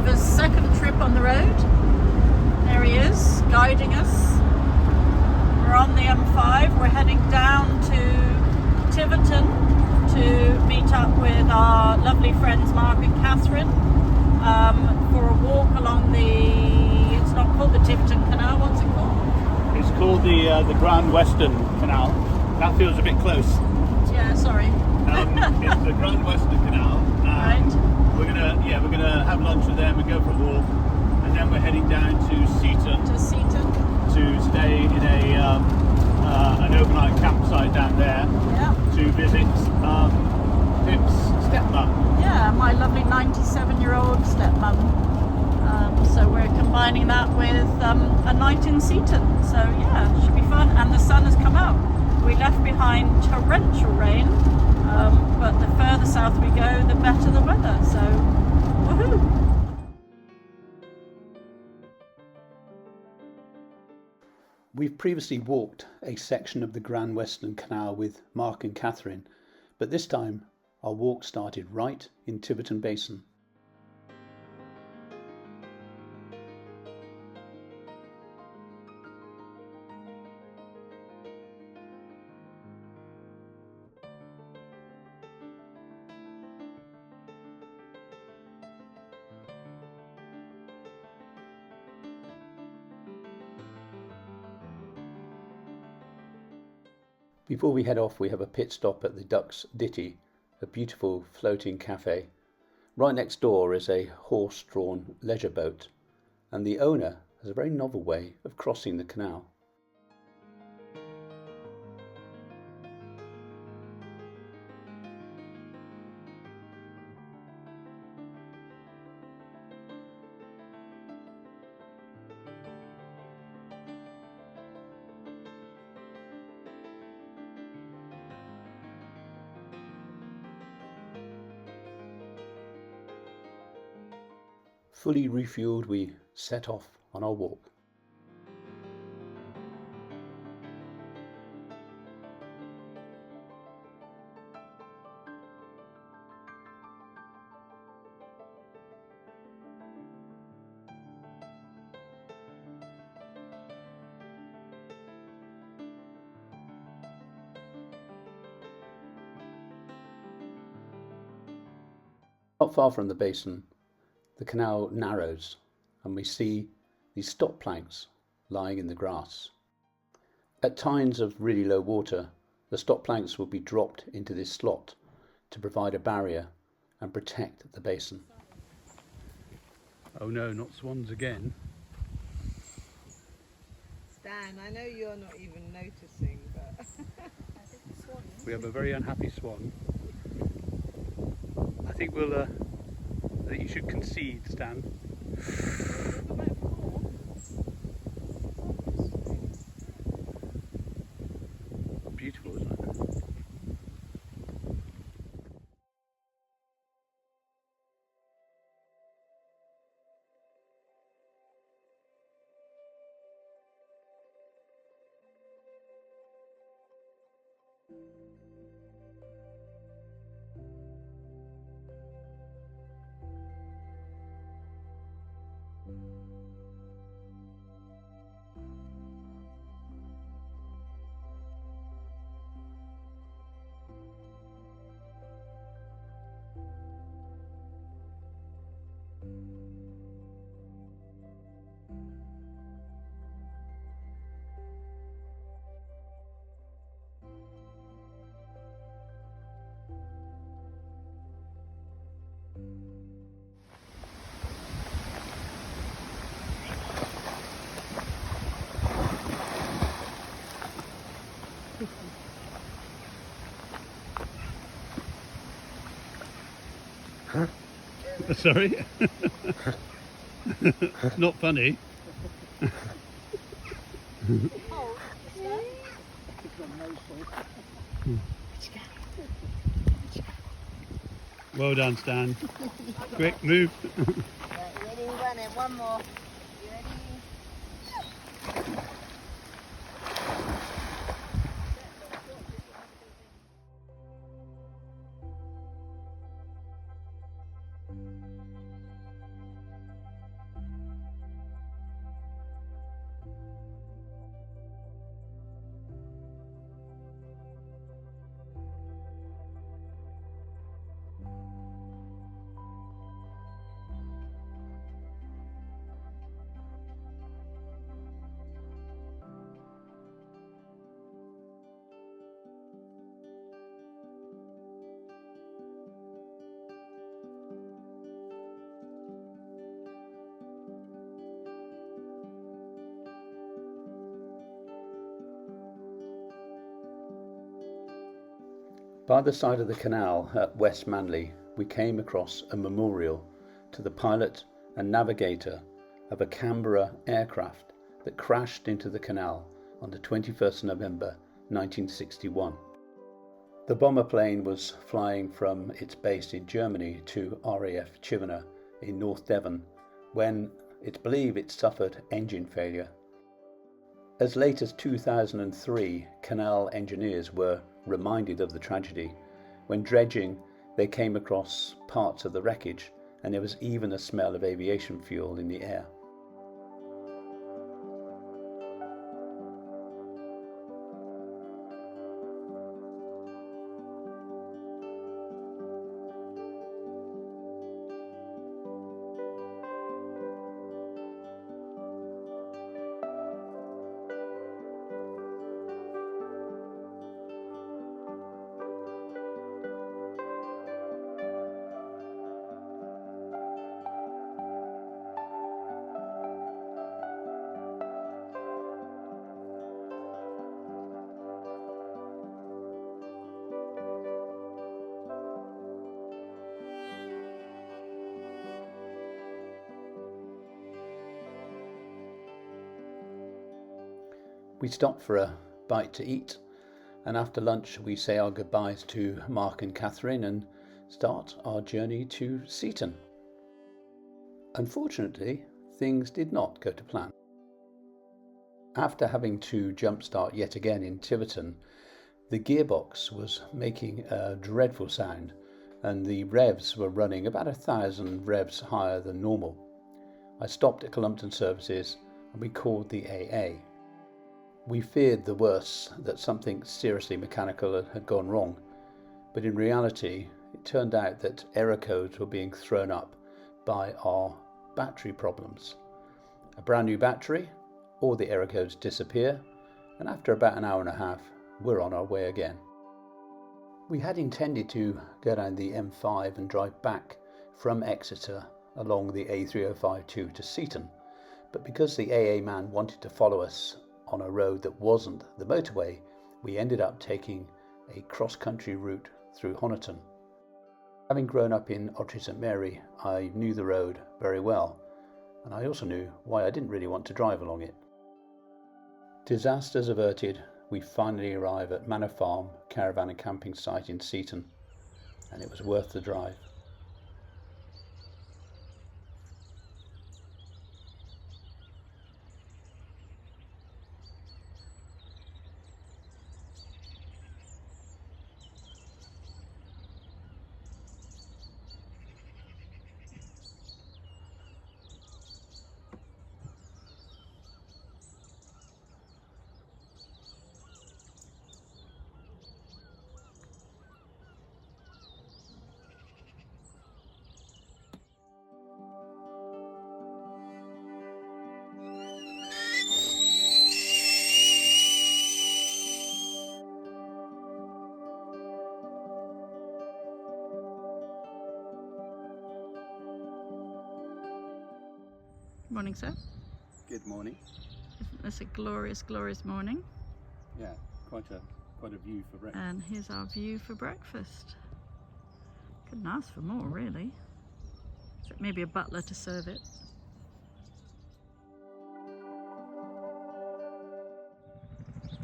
driver's second trip on the road. There he is, guiding us. We're on the M5. We're heading down to Tiverton to meet up with our lovely friends Mark and Catherine for a walk along the, it's not called the Tiverton Canal, what's it called? It's called the Grand Western Canal. That feels a bit close. Yeah, sorry. It's the Grand Western Canal. Right. We're gonna have lunch with them and go for a walk, and then we're heading down to Seaton. To Seaton. To stay in an overnight campsite down there. Yeah. To visit Pip's stepmom. Yeah, my lovely 97-year-old stepmom. So we're combining that with a night in Seaton. So yeah, should be fun. And the sun has come out. We left behind torrential rain, but the further south we go, the better the weather. So, woohoo! We've previously walked a section of the Grand Western Canal with Mark and Catherine, but this time our walk started right in Tiverton Basin. Before we head off, we have a pit stop at the Duck's Ditty, a beautiful floating cafe. Right next door is a horse-drawn leisure boat, and the owner has a very novel way of crossing the canal. Fully refueled, we set off on our walk. Not far from the basin, the canal narrows and we see these stop planks lying in the grass. At times of really low water, the stop planks will be dropped into this slot to provide a barrier and protect the basin. Oh no, not swans again. Stan, I know you're not even noticing, but We have a very unhappy swan. I think I think you should concede, Stan. Beautiful, isn't it? Sorry? Not funny. Well done, Stan. Quick, move. ready, run it. One more. You ready? By the side of the canal at West Manley, we came across a memorial to the pilot and navigator of a Canberra aircraft that crashed into the canal on the 21st November 1961. The bomber plane was flying from its base in Germany to RAF Tiverton in North Devon when it's believed it suffered engine failure. As late as 2003, canal engineers were reminded of the tragedy. When dredging, they came across parts of the wreckage, and there was even a smell of aviation fuel in the air. We stop for a bite to eat, and after lunch we say our goodbyes to Mark and Catherine and start our journey to Seaton. Unfortunately, things did not go to plan. After having to jumpstart yet again in Tiverton, the gearbox was making a dreadful sound and the revs were running about 1,000 revs higher than normal. I stopped at Columpton Services and we called the AA. We feared the worst, that something seriously mechanical had gone wrong, but in reality it turned out that error codes were being thrown up by our battery problems. A brand new battery, all the error codes disappear, and after about an hour and a half we're on our way again. We had intended to go down the M5 and drive back from Exeter along the A3052 to Seaton, but because the AA man wanted to follow us on a road that wasn't the motorway, we ended up taking a cross-country route through Honiton. Having grown up in Ottery St Mary, I knew the road very well, and I also knew why I didn't really want to drive along it. Disasters averted, we finally arrive at Manor Farm caravan and camping site in Seaton, and it was worth the drive. Morning, sir. Good morning. Isn't this a glorious, glorious morning? Yeah, quite a view for breakfast. And here's our view for breakfast. Couldn't ask for more, really. Except maybe a butler to serve it.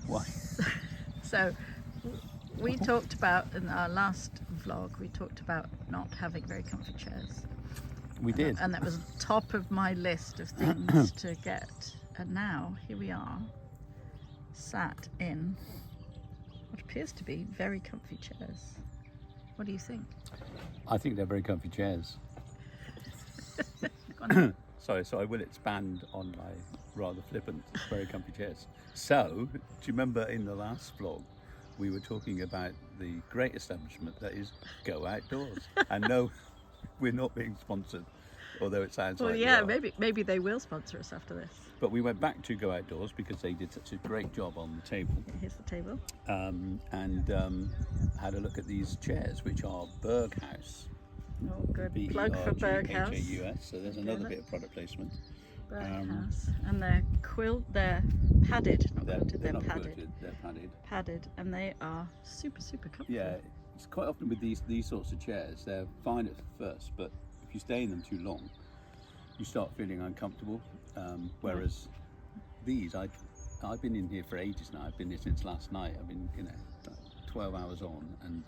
Why? So, we talked about, in our last vlog, we talked about not having very comfy chairs. We did. And that was top of my list of things to get. And now, here we are, sat in what appears to be very comfy chairs. What do you think? I think they're very comfy chairs. Sorry, so I will expand on my rather flippant, very comfy chairs. So, do you remember in the last vlog, we were talking about the great establishment that is Go Outdoors? And no, we're not being sponsored, although it sounds like yeah, we are. maybe they will sponsor us after this. But we went back to Go Outdoors because they did such a great job on the table. Here's the table. And had a look at these chairs, which are Berghaus. Oh, good. Plug for Berghaus. Berghaus. So there's another bit of product placement. Berghaus. And they're padded, not quilted, they're not padded. quilted, they're padded. Padded, and they are super, super comfy. Yeah, it's quite often with these sorts of chairs, they're fine at first, but if you stay in them too long, you start feeling uncomfortable. Whereas these, I've been in here for ages now. I've been here since last night. I've been, 12 hours on, and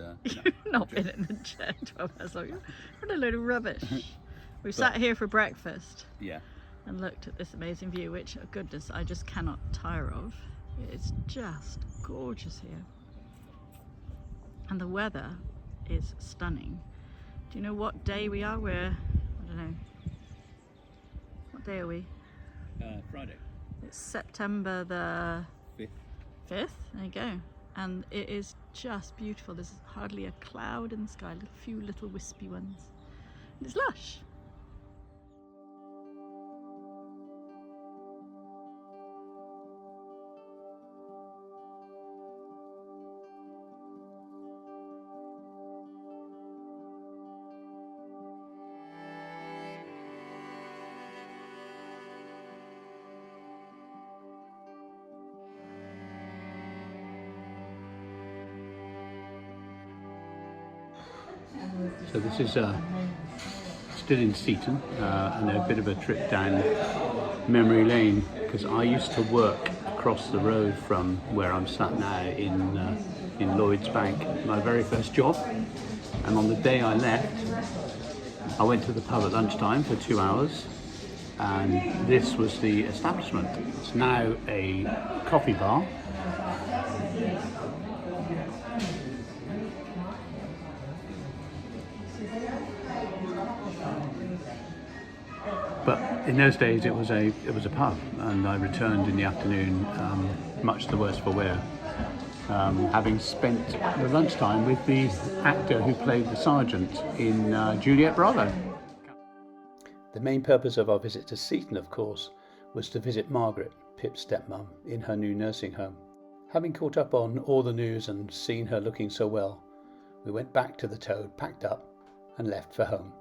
Not been in the chair 12 hours long. What a load of rubbish. We sat here for breakfast. Yeah. And looked at this amazing view, which, oh goodness, I just cannot tire of. It's just gorgeous here. And the weather is stunning. Do you know what day we are? I don't know. What day are we? Friday. It's September the 5th. 5th? There you go. And it is just beautiful. There's hardly a cloud in the sky, a few little wispy ones. And it's lush. So this is still in Seaton, and a bit of a trip down memory lane, because I used to work across the road from where I'm sat now in Lloyd's Bank, my very first job. And on the day I left, I went to the pub at lunchtime for 2 hours, and this was the establishment. It's now a coffee bar. But in those days it was a pub, and I returned in the afternoon, much the worse for wear, having spent the lunchtime with the actor who played the sergeant in Juliet Bravo. The main purpose of our visit to Seaton, of course, was to visit Margaret, Pip's stepmum, in her new nursing home. Having caught up on all the news and seen her looking so well, we went back to the Toad, packed up and left for home.